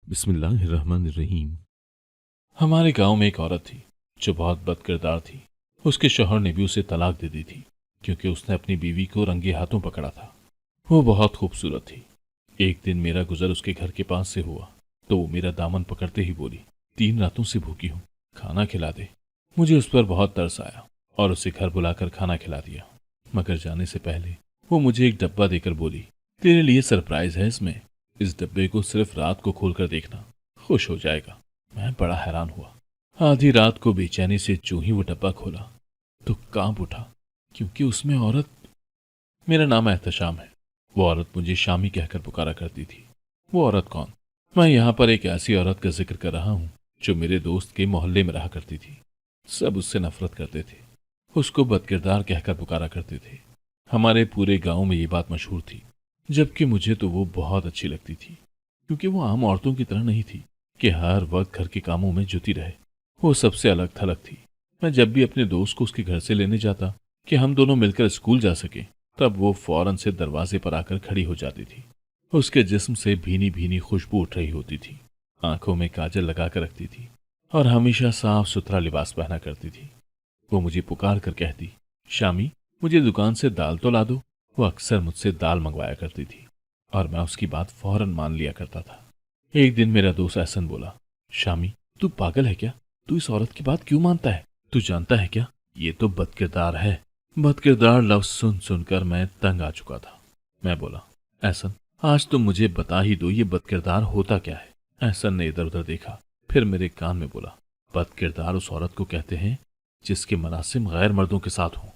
بسم اللہ الرحمن الرحیم۔ ہمارے گاؤں میں ایک عورت تھی جو بہت بد کردار تھی۔ اس کے شوہر نے بھی اسے طلاق دے دی تھی کیونکہ اس نے اپنی بیوی کو رنگے ہاتھوں پکڑا تھا۔ وہ بہت خوبصورت تھی۔ ایک دن میرا گزر اس کے گھر کے پاس سے ہوا تو وہ میرا دامن پکڑتے ہی بولی، 3 راتوں سے بھوکی ہوں، کھانا کھلا دے۔ مجھے اس پر بہت ترس آیا اور اسے گھر بلا کر کھانا کھلا دیا، مگر جانے سے پہلے وہ مجھے ایک ڈبہ دے کر بولی، تیرے لیے سرپرائز ہے اس ڈبے کو صرف رات کو کھول کر دیکھنا، خوش ہو جائے گا۔ میں بڑا حیران ہوا۔ آدھی رات کو بے چینی سے جو ہی وہ ڈبہ کھولا تو کانپ اٹھا کیونکہ اس میں عورت۔ میرا نام احتشام ہے۔ وہ عورت مجھے شامی کہہ کر پکارا کرتی تھی۔ وہ عورت کون؟ میں یہاں پر ایک ایسی عورت کا ذکر کر رہا ہوں جو میرے دوست کے محلے میں رہا کرتی تھی۔ سب اس سے نفرت کرتے تھے، اس کو بد کردار کہہ کر پکارا کرتے تھے۔ ہمارے پورے گاؤں میں یہ بات مشہور تھی، جبکہ مجھے تو وہ بہت اچھی لگتی تھی کیونکہ وہ عام عورتوں کی طرح نہیں تھی کہ ہر وقت گھر کے کاموں میں جتی رہے۔ وہ سب سے الگ تھلگ تھی۔ میں جب بھی اپنے دوست کو اس کے گھر سے لینے جاتا کہ ہم دونوں مل کر اسکول جا سکیں، تب وہ فوراً سے دروازے پر آ کر کھڑی ہو جاتی تھی۔ اس کے جسم سے بھینی بھینی خوشبو اٹھ رہی ہوتی تھی، آنکھوں میں کاجل لگا کر رکھتی تھی اور ہمیشہ صاف ستھرا لباس پہنا کرتی تھی۔ وہ مجھے پکار کر کہتی، شامی مجھے دکان سے دال تو لا دو۔ وہ اکثر مجھ سے دال منگوایا کرتی تھی اور میں اس کی بات فوراً مان لیا کرتا تھا۔ ایک دن میرا دوست احسن بولا، شامی تو پاگل ہے کیا؟ تو اس عورت کی بات کیوں مانتا ہے؟ تو جانتا ہے کیا یہ تو بد کردار ہے۔ بد کردار لفظ سن سن کر میں تنگ آ چکا تھا۔ میں بولا، احسن آج تم مجھے بتا ہی دو یہ بد کردار ہوتا کیا ہے۔ احسن نے ادھر ادھر دیکھا، پھر میرے کان میں بولا، بد کردار اس عورت کو کہتے ہیں جس کے مراسم غیر مردوں کے ساتھ ہوں،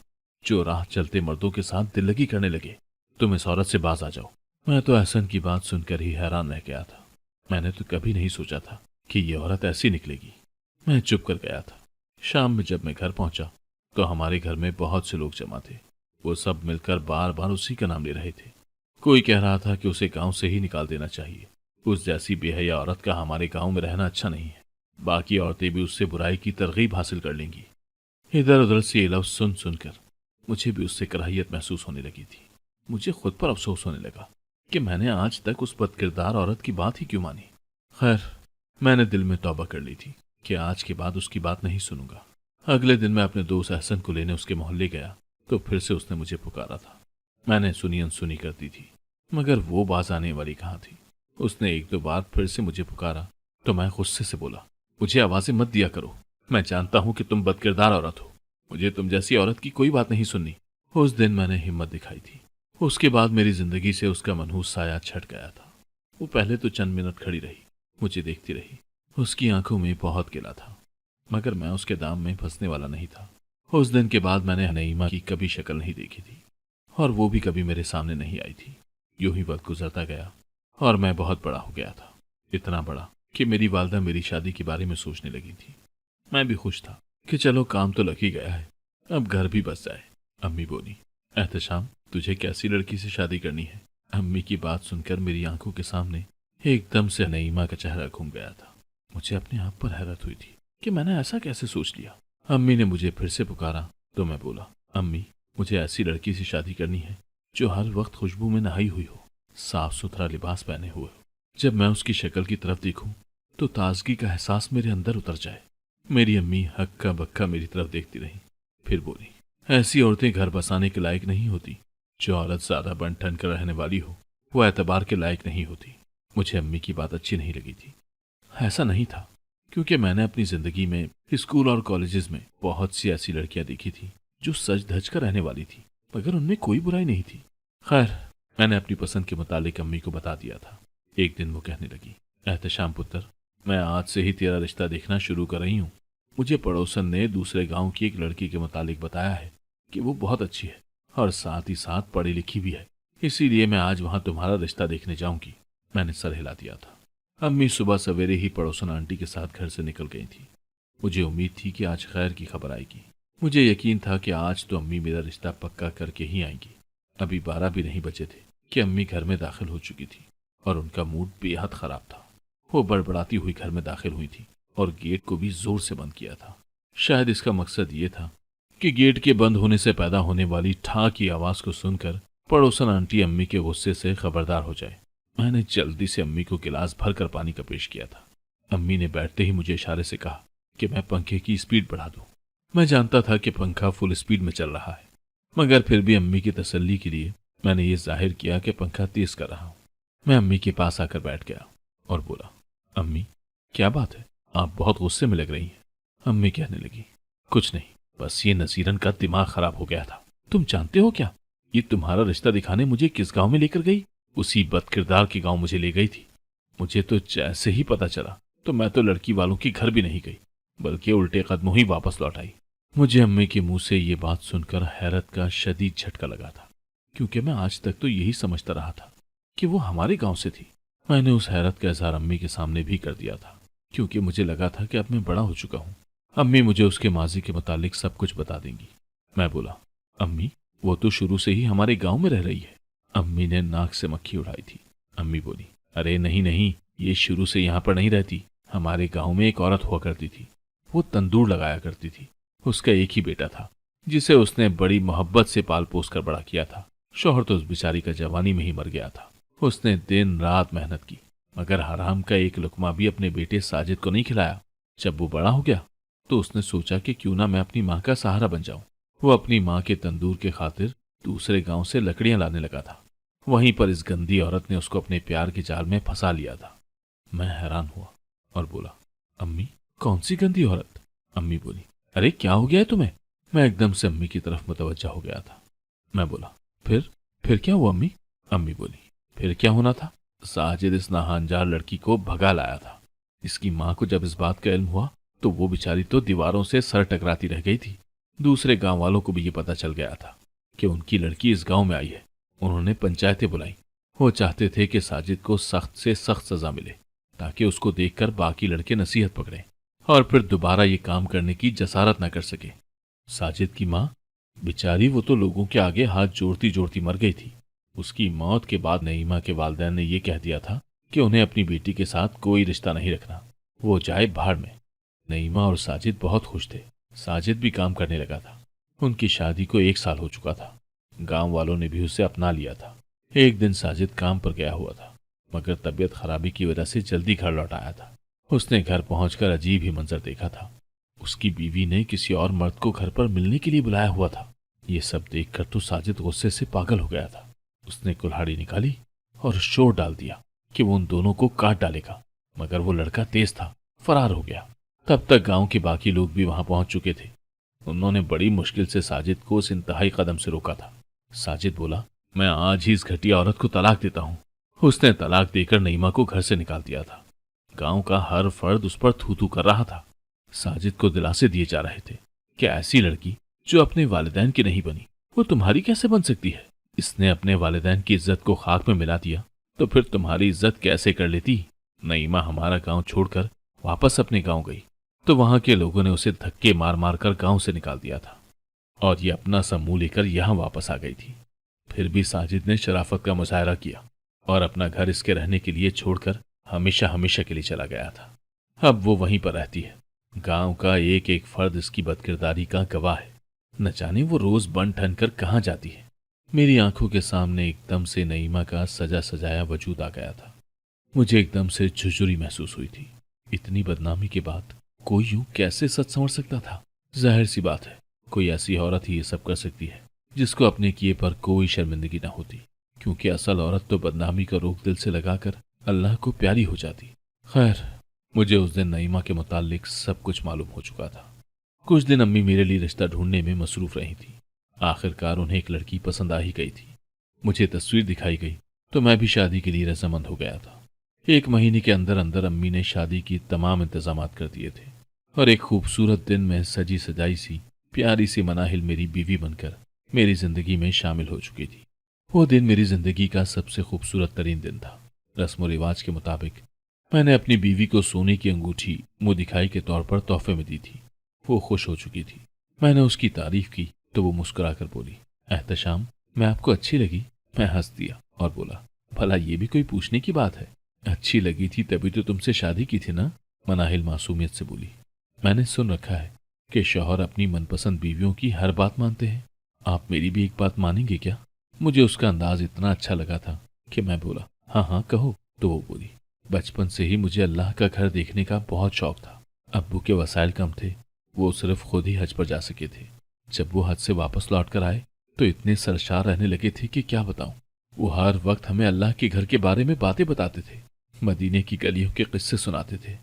جو راہ چلتے مردوں کے ساتھ دل لگی کرنے لگے۔ تم اس عورت سے باز آ جاؤ۔ میں تو احسن کی بات سن کر ہی حیران رہ گیا تھا۔ میں نے تو کبھی نہیں سوچا تھا کہ یہ عورت ایسی نکلے گی۔ میں چپ کر گیا تھا۔ شام میں جب میں گھر پہنچا تو ہمارے گھر میں بہت سے لوگ جمع تھے۔ وہ سب مل کر بار بار اسی کا نام لے رہے تھے۔ کوئی کہہ رہا تھا کہ اسے گاؤں سے ہی نکال دینا چاہیے، اس جیسی بے حیا عورت کا ہمارے گاؤں میں رہنا اچھا نہیں ہے، باقی عورتیں بھی اس سے برائی کی ترغیب حاصل کر لیں گی۔ ادھر ادھر سے یہ لفظ سن سن کر مجھے بھی اس سے کراہیت محسوس ہونے لگی تھی۔ مجھے خود پر افسوس ہونے لگا کہ میں نے آج تک اس بد کردار عورت کی بات ہی کیوں مانی۔ خیر، میں نے دل میں توبہ کر لی تھی کہ آج کے بعد اس کی بات نہیں سنوں گا۔ اگلے دن میں اپنے دوست احسن کو لینے اس کے محلے گیا تو پھر سے اس نے مجھے پکارا تھا۔ میں نے سنی انسنی کر دی تھی، مگر وہ باز آنے والی کہاں تھی۔ اس نے 1-2 بار پھر سے مجھے پکارا تو میں غصے سے بولا، مجھے آوازیں مت دیا کرو، میں جانتا ہوں کہ تم بد کردار عورت ہو، مجھے تم جیسی عورت کی کوئی بات نہیں سننی۔ اس دن میں نے ہمت دکھائی تھی۔ اس کے بعد میری زندگی سے اس کا منحوس سایہ چھٹ گیا تھا۔ وہ پہلے تو چند منٹ کھڑی رہی، مجھے دیکھتی رہی۔ اس کی آنکھوں میں بہت گلا تھا، مگر میں اس کے دام میں پھنسنے والا نہیں تھا۔ اس دن کے بعد میں نے نعیمہ کی کبھی شکل نہیں دیکھی تھی اور وہ بھی کبھی میرے سامنے نہیں آئی تھی۔ یوں ہی وقت گزرتا گیا اور میں بہت بڑا ہو گیا تھا، اتنا بڑا کہ میری والدہ میری شادی کے بارے میں سوچنے لگی تھی۔ میں بھی خوش تھا کہ چلو کام تو لگ ہی گیا ہے، اب گھر بھی بس جائے۔ امی بولی، احتشام تجھے کیسی لڑکی سے شادی کرنی ہے؟ امی کی بات سن کر میری آنکھوں کے سامنے ایک دم سے نعیمہ کا چہرہ گھوم گیا تھا۔ مجھے اپنے آپ پر حیرت ہوئی تھی کہ میں نے ایسا کیسے سوچ لیا۔ امی نے مجھے پھر سے پکارا تو میں بولا، امی مجھے ایسی لڑکی سے شادی کرنی ہے جو ہر وقت خوشبو میں نہائی ہوئی ہو، صاف ستھرا لباس پہنے ہوئے ہو، جب میں اس کی شکل کی طرف دیکھوں تو تازگی کا احساس میرے اندر اتر جائے۔ میری امی ہکا بکا میری طرف دیکھتی رہی، پھر بولی، ایسی عورتیں گھر بسانے کے لائق نہیں ہوتی۔ جو عورت زیادہ بن ٹھن کر رہنے والی ہو وہ اعتبار کے لائق نہیں ہوتی۔ مجھے امی کی بات اچھی نہیں لگی تھی۔ ایسا نہیں تھا، کیونکہ میں نے اپنی زندگی میں اسکول اور کالجز میں بہت سی ایسی لڑکیاں دیکھی تھی جو سج دھج کر رہنے والی تھی، مگر ان میں کوئی برائی نہیں تھی۔ خیر، میں نے اپنی پسند کے متعلق امی کو بتا دیا تھا۔ ایک دن وہ کہنے لگی، احتشام پتر، میں آج سے ہی تیرا رشتہ دیکھنا شروع کر رہی ہوں۔ مجھے پڑوسن نے دوسرے گاؤں کی ایک لڑکی کے متعلق بتایا ہے کہ وہ بہت اچھی ہے اور ساتھ ہی ساتھ پڑھی لکھی بھی ہے، اسی لیے میں آج وہاں تمہارا رشتہ دیکھنے جاؤں گی۔ میں نے سر ہلا دیا تھا۔ امی صبح سویرے ہی پڑوسن آنٹی کے ساتھ گھر سے نکل گئی تھی۔ مجھے امید تھی کہ آج خیر کی خبر آئے گی۔ مجھے یقین تھا کہ آج تو امی میرا رشتہ پکا کر کے ہی آئیں گی۔ ابھی 12 بھی نہیں بجے تھے کہ امی گھر میں داخل ہو چکی تھی اور ان کا موڈ بے حد خراب تھا۔ وہ بڑبڑاتی ہوئی گھر میں داخل ہوئی تھی اور گیٹ کو بھی زور سے بند کیا تھا۔ شاید اس کا مقصد یہ تھا کہ گیٹ کے بند ہونے سے پیدا ہونے والی ٹھا کی آواز کو سن کر پڑوسن آنٹی امی کے غصے سے خبردار ہو جائے میں نے جلدی سے امی کو گلاس بھر کر پانی کا پیش کیا تھا۔ امی نے بیٹھتے ہی مجھے اشارے سے کہا کہ میں پنکھے کی اسپیڈ بڑھا دوں۔ میں جانتا تھا کہ پنکھا فل اسپیڈ میں چل رہا ہے، مگر پھر بھی امی کی تسلی کے لیے میں نے یہ ظاہر کیا کہ پنکھا تیز کر رہا ہوں۔ میں امی کے پاس آ کر بیٹھ گیا اور بولا، امی کیا بات ہے، آپ بہت غصے میں لگ رہی ہیں۔ امی کہنے لگی، کچھ نہیں، بس یہ نصیرن کا دماغ خراب ہو گیا تھا۔ تم جانتے ہو کیا، یہ تمہارا رشتہ دکھانے مجھے کس گاؤں میں لے کر گئی؟ اسی بد کردار کے گاؤں مجھے لے گئی تھی۔ مجھے تو جیسے ہی پتا چلا تو میں تو لڑکی والوں کے گھر بھی نہیں گئی، بلکہ الٹے قدموں ہی واپس لوٹ آئی۔ مجھے امی کے منہ سے یہ بات سن کر حیرت کا شدید جھٹکا لگا تھا، کیونکہ میں آج تک تو یہی سمجھتا رہا تھا کہ وہ ہمارے گاؤں سے تھی۔ میں نے اس حیرت کا اظہار امی کے سامنے بھی کر دیا تھا، کیونکہ مجھے لگا تھا کہ اب میں بڑا ہو چکا ہوں، امی مجھے اس کے ماضی کے متعلق سب کچھ بتا دیں گی۔ میں بولا، امی وہ تو شروع سے ہی ہمارے گاؤں میں رہ رہی ہے۔ امی نے ناک سے مکھی اڑائی تھی۔ امی بولی، ارے نہیں نہیں، یہ شروع سے یہاں پر نہیں رہتی۔ ہمارے گاؤں میں ایک عورت ہوا کرتی تھی، وہ تندور لگایا کرتی تھی۔ اس کا ایک ہی بیٹا تھا، جسے اس نے بڑی محبت سے پال پوس کر بڑا کیا تھا۔ شوہر تو اس بیچاری کا جوانی میں ہی مر گیا تھا۔ اس نے دن رات محنت کی، مگر حرام کا ایک لقمہ بھی اپنے بیٹے ساجد کو نہیں کھلایا۔ جب وہ بڑا ہو گیا تو اس نے سوچا کہ کیوں نہ میں اپنی ماں کا سہارا بن جاؤں۔ وہ اپنی ماں کے تندور کے خاطر دوسرے گاؤں سے لکڑیاں لانے لگا تھا۔ وہیں پر اس گندی عورت نے اس کو اپنے پیار کے جال میں پھنسا لیا تھا۔ میں حیران ہوا اور بولا، امی کون سی گندی عورت؟ امی بولی، ارے کیا ہو گیا ہے تمہیں؟ میں ایک دم سے امی کی طرف متوجہ ہو گیا تھا۔ میں بولا، پھر کیا ہوا امی؟ امی بولی، پھر کیا ہونا تھا؟ ساجد اس ناہنجار لڑکی کو بھگا لایا تھا۔ اس کی ماں کو جب اس بات کا علم ہوا تو وہ بیچاری تو دیواروں سے سر ٹکراتی رہ گئی تھی۔ دوسرے گاؤں والوں کو بھی یہ پتا چل گیا تھا کہ ان کی لڑکی اس گاؤں میں آئی ہے۔ انہوں نے پنچایتیں بلائیں۔ وہ چاہتے تھے کہ ساجد کو سخت سے سخت سزا ملے، تاکہ اس کو دیکھ کر باقی لڑکے نصیحت پکڑیں اور پھر دوبارہ یہ کام کرنے کی جسارت نہ کر سکے۔ ساجد کی ماں بیچاری، وہ تو لوگوں کے آگے ہاتھ جوڑتی جوڑتی مر گئی تھی۔ اس کی موت کے بعد نعیمہ کے والدین نے یہ کہہ دیا تھا کہ انہیں اپنی بیٹی کے ساتھ کوئی رشتہ نہیں رکھنا، وہ جائے بھاڑ میں۔ نعیمہ اور ساجد بہت خوش تھے۔ ساجد بھی کام کرنے لگا تھا۔ ان کی شادی کو 1 سال ہو چکا تھا۔ گاؤں والوں نے بھی اسے اپنا لیا تھا۔ ایک دن ساجد کام پر گیا ہوا تھا، مگر طبیعت خرابی کی وجہ سے جلدی گھر لوٹ آیا تھا۔ اس نے گھر پہنچ کر عجیب ہی منظر دیکھا تھا۔ اس کی بیوی نے کسی اور مرد کو گھر پر ملنے کے لیے بلایا ہوا تھا۔ یہ سب دیکھ کر تو ساجد غصے سے پاگل ہو گیا تھا۔ اس نے کلہاڑی نکالی اور شور ڈال دیا کہ وہ ان دونوں کو کاٹ ڈالے گا، مگر وہ لڑکا تیز تھا، فرار ہو گیا۔ تب تک گاؤں کے باقی لوگ بھی وہاں پہنچ چکے تھے۔ انہوں نے بڑی مشکل سے ساجد کو اس انتہائی قدم سے روکا تھا۔ ساجد بولا، میں آج ہی اس گھٹیا عورت کو طلاق دیتا ہوں۔ اس نے طلاق دے کر نعیمہ کو گھر سے نکال دیا تھا۔ گاؤں کا ہر فرد اس پر تھو تھو کر رہا تھا۔ ساجد کو دلاسے دیے جا رہے تھے کہ ایسی لڑکی جو اپنے والدین کی نہیں بنی، وہ تمہاری کیسے بن سکتی ہے؟ اس نے اپنے والدین کی عزت کو خاک میں ملا دیا تو پھر تمہاری عزت کیسے کر لیتی؟ نعیمہ ہمارا گاؤں چھوڑ کر واپس اپنے گاؤں گئی تو وہاں کے لوگوں نے اسے دھکے مار مار کر گاؤں سے نکال دیا تھا، اور یہ اپنا سا منہ لے کر یہاں واپس آ گئی تھی۔ پھر بھی ساجد نے شرافت کا مظاہرہ کیا اور اپنا گھر اس کے رہنے کے لیے چھوڑ کر ہمیشہ ہمیشہ کے لیے چلا گیا تھا۔ اب وہ وہیں پر رہتی ہے۔ گاؤں کا ایک ایک فرد اس کی بدکرداری کا گواہ ہے۔ نہ جانے وہ روز بن ٹھن کر کہاں جاتی ہے۔ میری آنکھوں کے سامنے ایک دم سے نعیمہ کا سجا سجایا وجود آ گیا تھا۔ مجھے ایک دم سے جھجھری محسوس ہوئی تھی۔ اتنی بدنامی کے بعد کوئی یوں کیسے سچ سنور سکتا تھا؟ ظاہر سی بات ہے، کوئی ایسی عورت ہی یہ سب کر سکتی ہے جس کو اپنے کیے پر کوئی شرمندگی نہ ہوتی، کیونکہ اصل عورت تو بدنامی کا روک دل سے لگا کر اللہ کو پیاری ہو جاتی۔ خیر، مجھے اس دن نعیمہ کے متعلق سب کچھ معلوم ہو چکا تھا۔ کچھ دن امی میرے لیے رشتہ ڈھونڈنے میں مصروف رہی تھی۔ آخر کار انہیں ایک لڑکی پسند آ ہی گئی تھی۔ مجھے تصویر دکھائی گئی تو میں بھی شادی کے لیے رضامند ہو گیا تھا۔ 1 مہینے کے اندر اندر امی نے شادی کی تمام انتظامات کر دیے تھے، اور ایک خوبصورت دن میں سجی سجائی سی پیاری سی مناہل میری بیوی بن کر میری زندگی میں شامل ہو چکی تھی۔ وہ دن میری زندگی کا سب سے خوبصورت ترین دن تھا۔ رسم و رواج کے مطابق میں نے اپنی بیوی کو سونے کی انگوٹھی منہ دکھائی کے طور پر تحفے میں دی تھی۔ وہ خوش ہو چکی تھی۔ میں نے اس کی تعریف کی تو وہ مسکرا کر بولی، احتشام، میں آپ کو اچھی لگی؟ میں ہنس دیا اور بولا، بھلا یہ بھی کوئی پوچھنے کی بات ہے؟ اچھی لگی تھی تبھی تو تم سے شادی کی تھی نا؟ مناہل معصومیت سے بولی۔ میں نے سن رکھا ہے کہ شوہر اپنی من پسند بیویوں کی ہر بات مانتے ہیں۔ آپ میری بھی ایک بات مانیں گے کیا؟ مجھے اس کا انداز اتنا اچھا لگا تھا کہ میں بولا، हाँ हाँ कहो। तो वो बोली, बचपन से ही मुझे अल्लाह का घर देखने का बहुत शौक था। अब्बू के वसाइल कम थे, वो सिर्फ खुद ही हज पर जा सके थे। जब वो हज से वापस लौट कर आए तो इतने सरशार रहने लगे थे कि क्या बताऊं। वो हर वक्त हमें अल्लाह के घर के बारे में बातें बताते थे, मदीने की गलियों के किस्से सुनाते थे।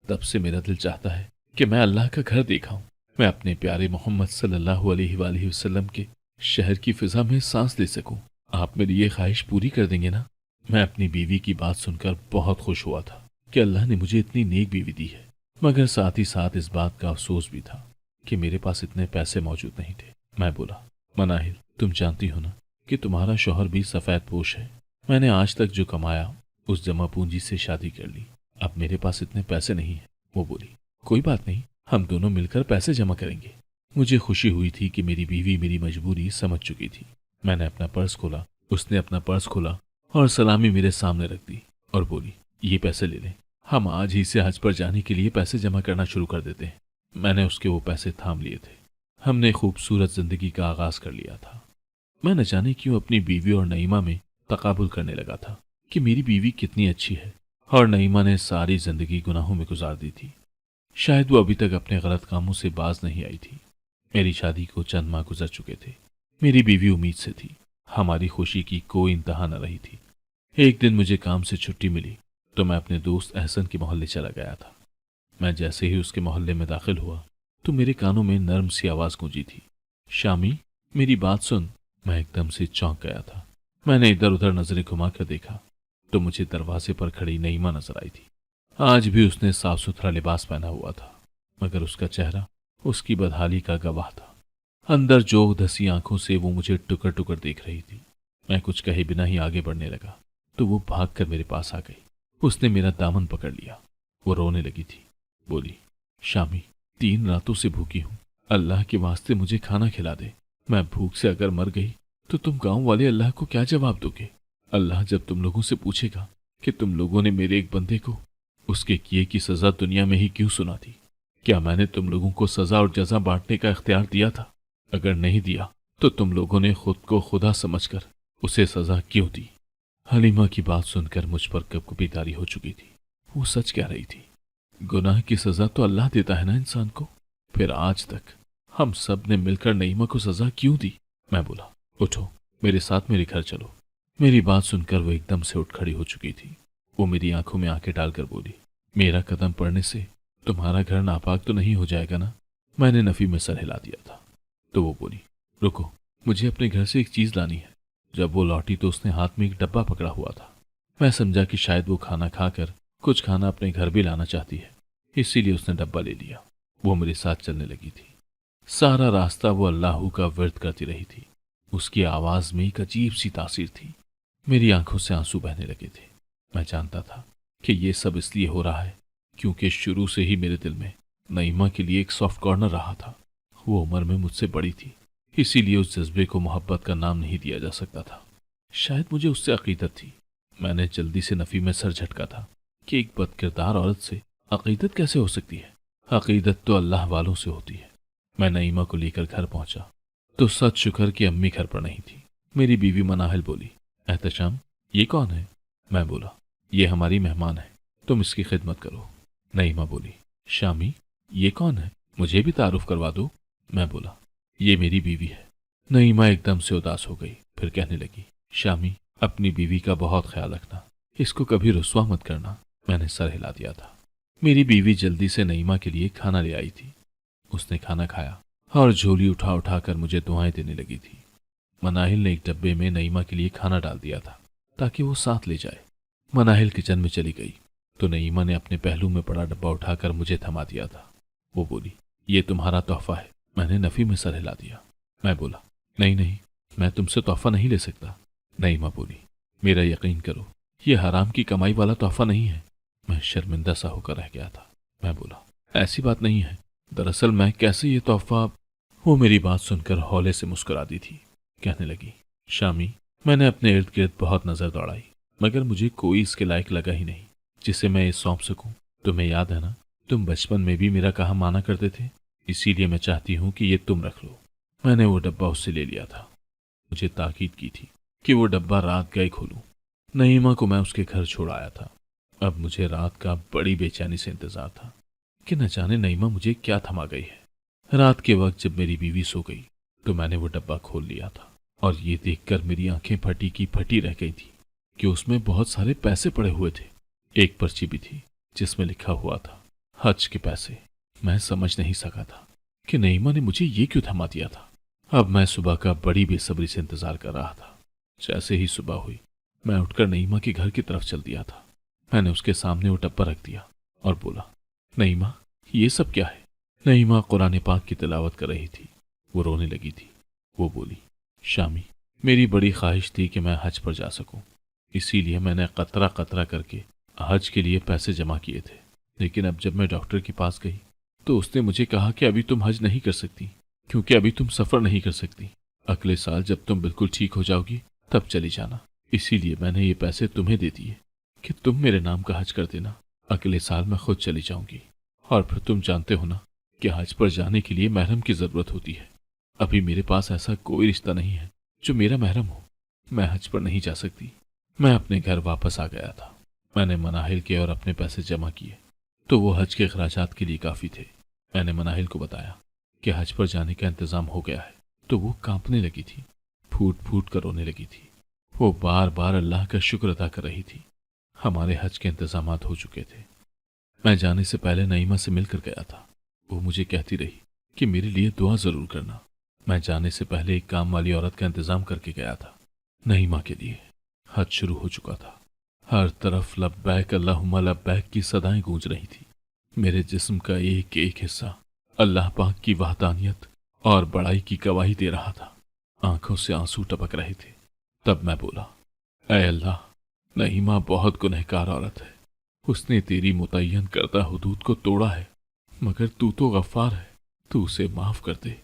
तब से मेरा दिल चाहता है कि मैं अल्लाह का घर देखाऊं, मैं अपने प्यारे मोहम्मद सल्लल्लाहु अलैहि वसल्लम के शहर की फिजा में सांस ले सकूं। आप मेरी ये ख्वाहिश पूरी कर देंगे ना? मैं अपनी बीवी की बात सुनकर बहुत खुश हुआ था कि अल्लाह ने मुझे इतनी नेक बीवी दी है, मगर साथ ही साथ इस बात का अफसोस भी था कि मेरे पास इतने पैसे मौजूद नहीं थे। मैं बोला, मनाहिल, तुम जानती हो ना कि तुम्हारा शौहर भी सफेद पोश है। मैंने आज तक जो कमाया उस जमा पूंजी से शादी कर ली। अब मेरे पास इतने पैसे नहीं है। वो बोली, कोई बात नहीं, हम दोनों मिलकर पैसे जमा करेंगे। मुझे खुशी हुई थी कि मेरी बीवी मेरी मजबूरी समझ चुकी थी। मैंने अपना पर्स खोला, उसने अपना पर्स खोला और सलामी मेरे सामने रख दी और बोली, ये पैसे ले लें, हम आज ही से हज पर जाने के लिए पैसे जमा करना शुरू कर देते हैं। मैंने उसके वो पैसे थाम लिए थे। हमने खूबसूरत जिंदगी का आगाज कर लिया था। मैं न जाने क्यों अपनी बीवी और नईमा में तकाबुल करने लगा था कि मेरी बीवी कितनी अच्छी है और नईमा ने सारी जिंदगी गुनाहों में गुजार दी थी। शायद वो अभी तक अपने गलत कामों से बाज नहीं आई थी। मेरी शादी को चंद माह गुजर चुके थे। मेरी बीवी उम्मीद से थी। हमारी खुशी की कोई इंतहा न रही थी। एक दिन मुझे काम से छुट्टी मिली तो मैं अपने दोस्त एहसन के मोहल्ले चला गया था। मैं जैसे ही उसके मोहल्ले में दाखिल हुआ तो मेरे कानों में नर्म सी आवाज गूंजी थी, शामी, मेरी बात सुन। मैं एकदम से चौंक गया था। मैंने इधर उधर नजरें घुमाकर देखा तो मुझे दरवाजे पर खड़ी नईमा नजर आई थी। आज भी उसने साफ सुथरा लिबास पहना हुआ था, मगर उसका चेहरा उसकी बदहाली का गवाह था। अंदर जो धसी आंखों से वो मुझे टुकर टुकर देख रही थी। मैं कुछ कहे बिना ही आगे बढ़ने लगा तो वो भागकर मेरे पास आ गई। उसने मेरा दामन पकड़ लिया। वो रोने लगी थी। बोली, शामी, 3 रातों से भूखी हूं, अल्लाह के वास्ते मुझे खाना खिला दे। मैं भूख से अगर मर गई तो तुम गांव वाले अल्लाह को क्या जवाब दोगे? अल्लाह जब तुम लोगों से पूछेगा कि तुम लोगों ने मेरे एक बंदे को उसके किए की सजा दुनिया में ही क्यों सुना दी, क्या मैंने तुम लोगों को सजा और जजा बांटने का इख्तियार दिया था? अगर नहीं दिया तो तुम लोगों ने खुद को खुदा समझकर उसे सजा क्यों दी? हलीमा की बात सुनकर मुझ पर कपकपी तारी हो चुकी थी। वो सच कह रही थी। गुनाह की सजा तो अल्लाह देता है ना इंसान को। फिर आज तक हम सब ने मिलकर नईमा को सजा क्यों दी? मैं बोला, उठो, मेरे साथ मेरे घर चलो। मेरी बात सुनकर वो एकदम से उठ खड़ी हो चुकी थी। वो मेरी आंखों में आंखें डालकर बोली, मेरा कदम पड़ने से तुम्हारा घर नापाक तो नहीं हो जाएगा ना? मैंने नफी में सर हिला दिया था। तो वो बोली, रुको, मुझे अपने घर से एक चीज लानी है। जब वो लौटी तो उसने हाथ में एक डब्बा पकड़ा हुआ था। मैं समझा कि शायद वो खाना खाकर कुछ खाना अपने घर भी लाना चाहती है, इसीलिए उसने डब्बा ले लिया। वो मेरे साथ चलने लगी थी। सारा रास्ता वो अल्लाह का वर्द करती रही थी। उसकी आवाज में एक अजीब सी तासीर थी। मेरी आंखों से आंसू बहने लगे थे। मैं जानता था कि ये सब इसलिए हो रहा है क्योंकि शुरू से ही मेरे दिल में नईमा के लिए एक सॉफ्ट कॉर्नर रहा था। वो उम्र में मुझसे बड़ी थी, इसीलिए उस जज्बे को मोहब्बत का नाम नहीं दिया जा सकता था। शायद मुझे उससे अकीदत थी। मैंने जल्दी से नफी में सर झटका था कि एक बदकिरदार औरत से अकीदत कैसे हो सकती है? अकीदत तो अल्लाह वालों से होती है। मैं नईमा को लेकर घर पहुंचा तो सच शुक्र कि अम्मी घर पर नहीं थी। मेरी बीवी मनाहिल बोली, एहतशाम, ये कौन है? मैं बोला, ये हमारी मेहमान है, तुम इसकी खिदमत करो। नईमा बोली, शामी, ये कौन है? मुझे भी तारुफ करवा दो। मैं बोला, ये मेरी बीवी है। नईमा एकदम से उदास हो गई, फिर कहने लगी, शामी, अपनी बीवी का बहुत ख्याल रखना, इसको कभी रुस्वा मत करना। मैंने सर हिला दिया था। मेरी बीवी जल्दी से नईमा के लिए खाना ले आई थी। उसने खाना खाया और झोली उठा उठा कर मुझे दुआएं देने लगी थी। मनाहिल ने एक डब्बे में नईमा के लिए खाना डाल दिया था ताकि वो साथ ले जाए। मनाहिल किचन में चली गई तो नईमा ने अपने पहलू में पड़ा डब्बा उठाकर मुझे थमा दिया था। वो बोली, ये तुम्हारा तोहफा है। मैंने नफी में सर हिला दिया। मैं बोला, नहीं नहीं, मैं तुमसे तोहफा नहीं ले सकता। नईमा बोली, मेरा यकीन करो, ये हराम की कमाई वाला तोहफा नहीं है। मैं शर्मिंदा सा होकर रह गया था। मैं बोला, ऐसी बात नहीं है, दरअसल मैं कैसे ये तोहफा। वो मेरी बात सुनकर हौले से मुस्कुरा दी थी। कहने लगी, शामी, मैंने अपने इर्द गिर्द बहुत नजर दौड़ाई मगर मुझे कोई इसके लायक लगा ही नहीं जिसे मैं ये सौंप सकूं। तुम्हें याद है ना, तुम बचपन में भी मेरा कहा माना करते थे, इसीलिए मैं चाहती हूं कि ये तुम रख लो। मैंने वो डब्बा उससे ले लिया था। मुझे ताकीद की थी कि वो डब्बा रात गए खोलूं, नईमा को मैं उसके घर छोड़ आया था। अब मुझे रात का बड़ी बेचैनी से इंतजार था कि न जाने नईमा मुझे क्या थमा गई है। रात के वक्त जब मेरी बीवी सो गई तो मैंने वो डब्बा खोल लिया था और ये देखकर मेरी आंखें फटी की फटी रह गई थी कि उसमें बहुत सारे पैसे पड़े हुए थे। एक पर्ची भी थी जिसमें लिखा हुआ था हज के पैसे। मैं समझ नहीं सका था कि नईमा ने मुझे ये क्यों थमा दिया था। अब मैं सुबह का बड़ी बेसब्री से इंतजार कर रहा था। जैसे ही सुबह हुई मैं उठकर नईमा के घर की तरफ चल दिया था। मैंने उसके सामने वो डब्बा रख दिया और बोला, नईमा ये सब क्या है? नईमा कुरान पाक की तिलावत कर रही थी। वो रोने लगी थी। वो बोली, शामी मेरी बड़ी ख्वाहिश थी कि मैं हज पर जा सकूं, इसीलिए मैंने कतरा कतरा करके हज के लिए पैसे जमा किए थे। लेकिन अब जब मैं डॉक्टर के पास गई तो उसने मुझे कहा कि अभी तुम हज नहीं कर सकती, क्योंकि अभी तुम सफर नहीं कर सकती। अगले साल जब तुम बिल्कुल ठीक हो जाओगी तब चली जाना। इसीलिए मैंने ये पैसे तुम्हें दे दिए कि तुम मेरे नाम का हज कर देना। अगले साल मैं खुद चली जाऊंगी। और फिर तुम जानते हो ना कि हज पर जाने के लिए महरम की जरूरत होती है। अभी मेरे पास ऐसा कोई रिश्ता नहीं है जो मेरा महरम हो। मैं हज पर नहीं जा सकती। मैं अपने घर वापस आ गया था। मैंने मनाहिल के और अपने पैसे जमा किए तो वो हज के अखराजात के लिए काफी थे। मैंने मनाहिल को बताया कि हज पर जाने का इंतजाम हो गया है तो वो कांपने लगी थी, फूट फूट कर रोने लगी थी। वो बार बार अल्लाह का शुक्र अदा कर रही थी। हमारे हज के इंतजामात हो चुके थे। मैं जाने से पहले नईमा से मिलकर गया था। वो मुझे कहती रही कि मेरे लिए दुआ जरूर करना। मैं जाने से पहले एक काम वाली औरत का इंतजाम करके गया था नईमा के लिए। हज शुरू हो चुका था। हर तरफ लब्बैक अल्लाहुम्मा लब्बैक की सदाएं गूंज रही थी। मेरे जिस्म का एक एक हिस्सा अल्लाह पाक की वहदानियत और बड़ाई की गवाही दे रहा था। आंखों से आंसू टपक रहे थे। तब मैं बोला, ऐ अल्लाह, नईमा बहुत गुनहगार औरत है। उसने तेरी मुतय्यन करदा हुदूद को तोड़ा है, मगर तू तो गफ्फार है, तू उसे माफ कर दे।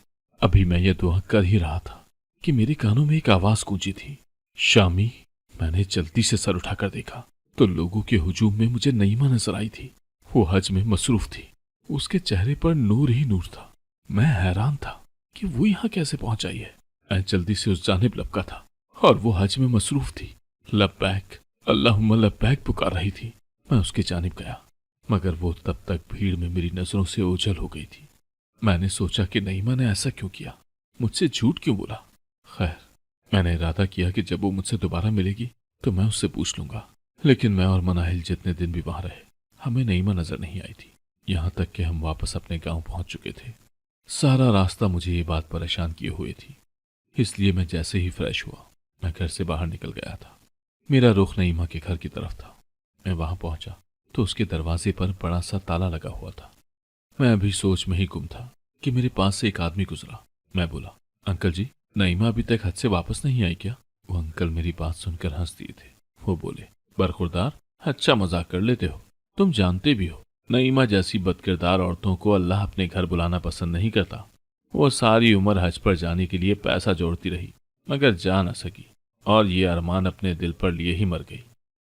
अभी मैं ये दुआ कर ही रहा था कि मेरे कानों में एक आवाज गूंजी थी, शामी। मैंने जल्दी से सर उठाकर देखा तो लोगों के हुजूम में मुझे नईमा नजर आई थी। वो हज में मसरूफ थी। उसके चेहरे पर नूर ही नूर था। मैं हैरान था कि वो यहाँ कैसे पहुंच आई है। मैं जल्दी से उस जानिब लपका था और वो हज में मसरूफ थी। लब्बैक अल्लाहुम्मा लब्बैक पुकार रही थी। मैं उसके जानिब गया मगर वो तब तक भीड़ में मेरी नजरों से ओझल हो गई थी। मैंने सोचा कि नईमा ने ऐसा क्यों किया, मुझसे झूठ क्यों बोला। खैर, मैंने इरादा किया कि जब वो मुझसे दोबारा मिलेगी तो मैं उससे पूछ लूंगा। लेकिन मैं और मनाहिल जितने दिन भी वहां रहे, हमें नईमा नजर नहीं आई थी। यहां तक कि हम वापस अपने गांव पहुंच चुके थे। सारा रास्ता मुझे ये बात परेशान किए हुए थी। इसलिए मैं जैसे ही फ्रेश हुआ मैं घर से बाहर निकल गया था। मेरा रुख नईमा के घर की तरफ था। मैं वहां पहुंचा तो उसके दरवाजे पर बड़ा सा ताला लगा हुआ था। मैं अभी सोच में ही गुम था कि मेरे पास से एक आदमी गुजरा। मैं बोला, अंकल जी, नईमा अभी तक हज से वापस नहीं आई क्या? वो अंकल मेरी बात सुनकर हंस दिए थे। वो बोले, बरखुरदार, अच्छा मजाक कर लेते हो। तुम जानते भी हो नईमा जैसी बदकिरदार औरतों को अल्लाह अपने घर बुलाना पसंद नहीं करता। वो सारी उम्र हज पर जाने के लिए पैसा जोड़ती रही मगर जा न सकी और ये अरमान अपने दिल पर लिए ही मर गई।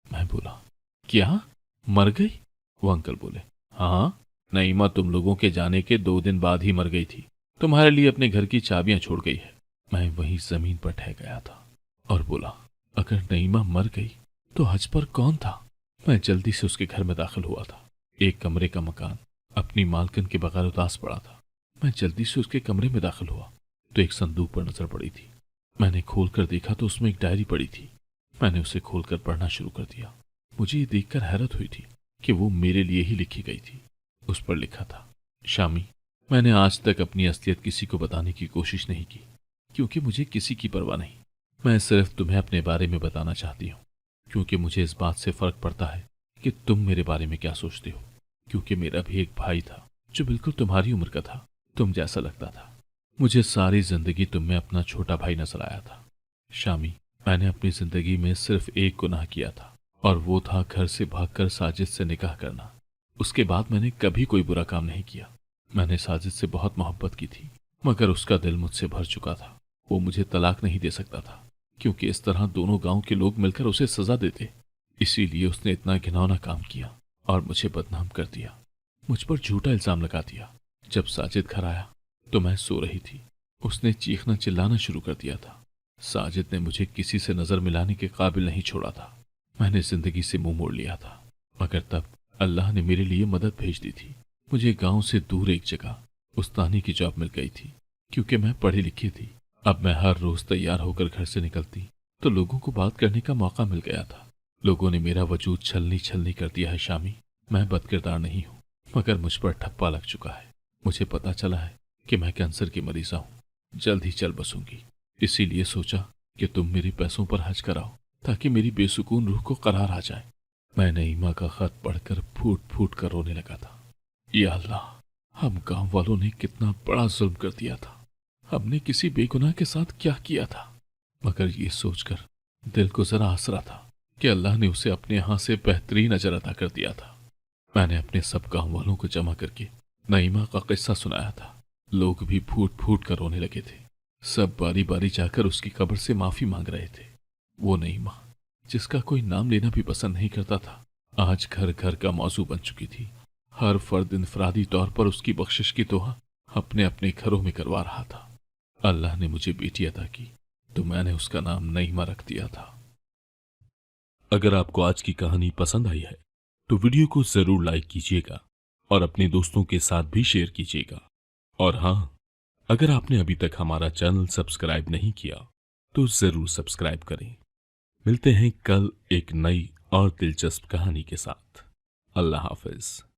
मैं बोला, क्या मर गई? वो अंकल बोले, हाँ, नईमा तुम लोगों के जाने के 2 दिन बाद ही मर गई थी। तुम्हारे लिए अपने घर की चाबियां छोड़ गई है। मैं वहीं जमीन पर ठह गया था और बोला, अगर नईमा मर गई तो हज पर कौन था? मैं जल्दी से उसके घर में दाखिल हुआ था। एक कमरे का मकान अपनी मालकिन के बगैर उदास पड़ा था। मैं जल्दी से उसके कमरे में दाखिल हुआ तो एक संदूक पर नजर पड़ी थी। मैंने खोलकर देखा तो उसमें एक डायरी पड़ी थी। मैंने उसे खोलकर पढ़ना शुरू कर दिया। मुझे ये देखकर हैरत हुई थी कि वो मेरे लिए ही लिखी गई थी। उस पर लिखा था, शामी, मैंने आज तक अपनी असलियत किसी को बताने की कोशिश नहीं की क्योंकि मुझे किसी की परवाह नहीं। मैं सिर्फ तुम्हें अपने बारे में बताना चाहती हूँ क्योंकि मुझे इस बात से फर्क पड़ता है कि तुम मेरे बारे में क्या सोचते हो। क्योंकि मेरा भी एक भाई था जो बिल्कुल तुम्हारी उम्र का था, तुम जैसा लगता था। मुझे सारी जिंदगी तुम में अपना छोटा भाई नजर आया था। शामी, मैंने अपनी जिंदगी में सिर्फ एक गुनाह किया था और वो था घर से भागकर साजिद से निकाह करना। उसके बाद मैंने कभी कोई बुरा काम नहीं किया। मैंने साजिद से बहुत मोहब्बत की थी मगर उसका दिल मुझसे भर चुका था। वो मुझे तलाक नहीं दे सकता था क्योंकि इस तरह दोनों गांव के लोग मिलकर उसे सजा देते। इसीलिए उसने इतना घिनौना काम किया और मुझे बदनाम कर दिया। मुझ पर झूठा इल्जाम लगा दिया। जब साजिद घर आया तो मैं सो रही थी। उसने चीखना चिल्लाना शुरू कर दिया था। साजिद ने मुझे किसी से नजर मिलाने के काबिल नहीं छोड़ा था। मैंने जिंदगी से मुंह मोड़ लिया था, मगर तब अल्लाह ने मेरे लिए मदद भेज दी थी। मुझे गांव से दूर एक जगह उस्तानी की जॉब मिल गई थी। क्योंकि मैं पढ़ी लिखी थी, अब मैं हर रोज तैयार होकर घर से निकलती तो लोगों को बात करने का मौका मिल गया था। लोगों ने मेरा वजूद छलनी छलनी कर दिया है शामी। मैं बदकिरदार नहीं हूँ, मगर मुझ पर ठप्पा लग चुका है। मुझे पता चला है कि मैं कैंसर की मरीजा हूँ। जल्द ही चल बसूंगी। इसीलिए सोचा कि तुम मेरे पैसों पर हज कराओ ताकि मेरी बेसुकून रूह को करार आ जाए। मैंने ईमा का खत पढ़कर फूट फूट कर रोने लगा था। या अल्लाह, हम गांव वालों ने कितना बड़ा जुल्म कर दिया था। हमने किसी बेगुनाह के साथ क्या किया था। मगर ये सोचकर दिल को जरा आसरा था कि अल्लाह ने उसे अपने यहाँ से बेहतरीन अजर अता कर दिया था। मैंने अपने सब गांव वालों को जमा करके नईमा का किस्सा सुनाया था। लोग भी फूट फूट कर रोने लगे थे। सब बारी बारी जाकर उसकी कब्र से माफी मांग रहे थे। वो नईमा, जिसका कोई नाम लेना भी पसंद नहीं करता था, आज घर घर का मौजू बन चुकी थी। हर फर्द इनफरादी तौर पर उसकी बख्शिश की दुआ अपने अपने घरों में करवा रहा था। अल्लाह ने मुझे बेटी अता की तो मैंने उसका नाम नईमा रख दिया था। अगर आपको आज की कहानी पसंद आई है तो वीडियो को जरूर लाइक कीजिएगा और अपने दोस्तों के साथ भी शेयर कीजिएगा। और हाँ, अगर आपने अभी तक हमारा चैनल सब्सक्राइब नहीं किया तो जरूर सब्सक्राइब करें। मिलते हैं कल एक नई और दिलचस्प कहानी के साथ। अल्लाह हाफिज।